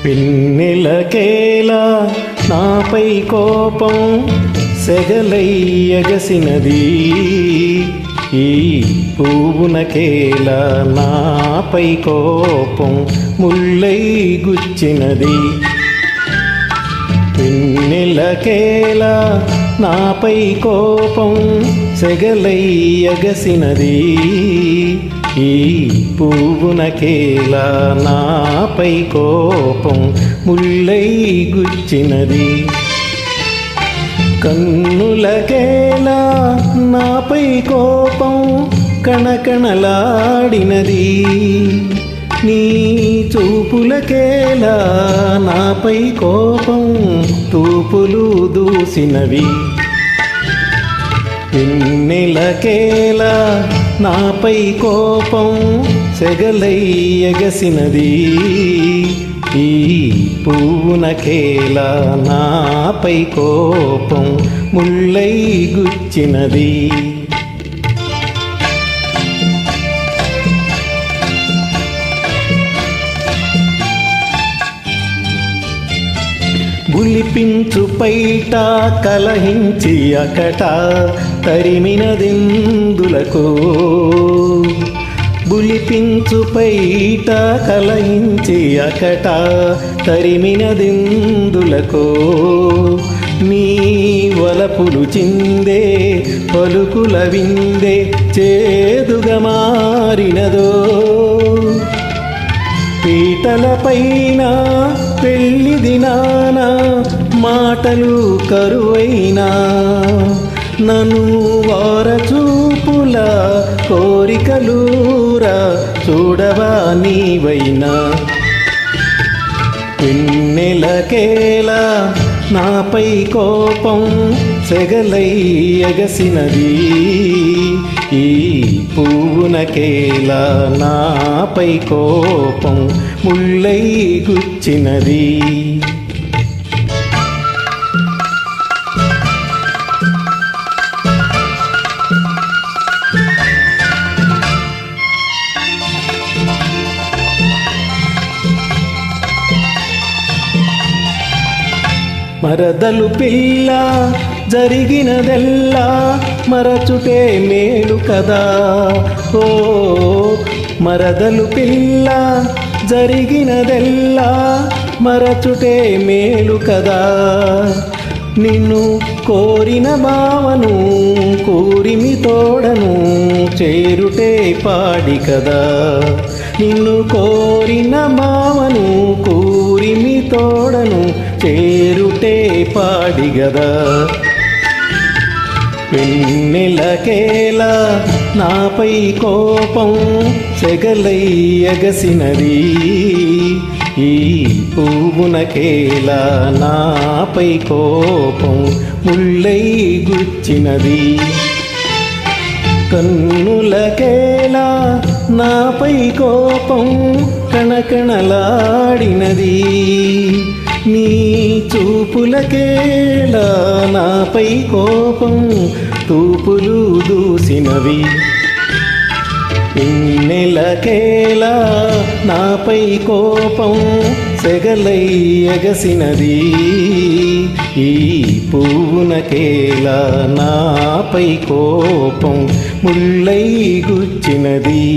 పిన్నెలకేలా నాపై కోపం సెగలై ఎగసినది, ఈ పువ్వునకేలా నాపై కోపం ముల్లై గుచ్చినది. పిన్నెలకేలా నాపై కోపం సెగలై ఎగసినది, ఈ పువ్వునకేలా నాపై కోపం ముల్లై గుచ్చినది. కన్నులకేలా నాపై కోపం కణకణలాడినది, నీ చూపులకేలా నాపై కోపం తూపులు దూసినవి. పిన్నెలకేలా నాపై కోపం సెగలై ఎగసినది, ఈ పువ్వునకేలా నాపై కోపం ముల్లై గుచ్చినది. గులిపించు పైట కలహించి అకట తరిమినదెందులకు, గులిపించు పైట కలహించి అకట తరిమినదెందులకు, నీ వలపులు చిందే పలుకుల విందే చేదుగా మారినదో. పీటల పైన పెళ్లి దినాన మాటలు కరువైనా, నన్ను వారచూపుల కోరికలూరా చూడవా నీవైనా. పిన్నెలకేలా నాపై కోపం సెగలై ఎగసినది, ఈ పువ్వునకేలా నాపై కోపం ముల్లై గుచ్చినది. మరదలు పిల్ల జరిగినదెల్లా మరచుటే మేలు కదా, ఓ మరదలు పిల్ల జరిగినదెల్లా మరచుటే మేలు కదా. నిన్ను కోరిన భావను కూరిమి తోడను చేరుటే పాడి కదా, నిన్ను కోరిన భావను కూరిమి తోడను చేరుటే పాడి గదా. పిన్నెలకేలా నాపై కోపం సెగలై ఎగసినది, ఈ పువ్వునకేలా నాపై కోపం ముల్లై గుచ్చినది. కన్నులకేలా నాపై కోపం కణకణలాడినది, నీ చూపులకేలా నాపై కోపం తూపులు దూసినవి. పిన్నెలకేలా నాపై కోపం సెగలై ఎగసినది, ఈ పువ్వునకేలా నాపై కోపం ముల్లై గుచ్చినది.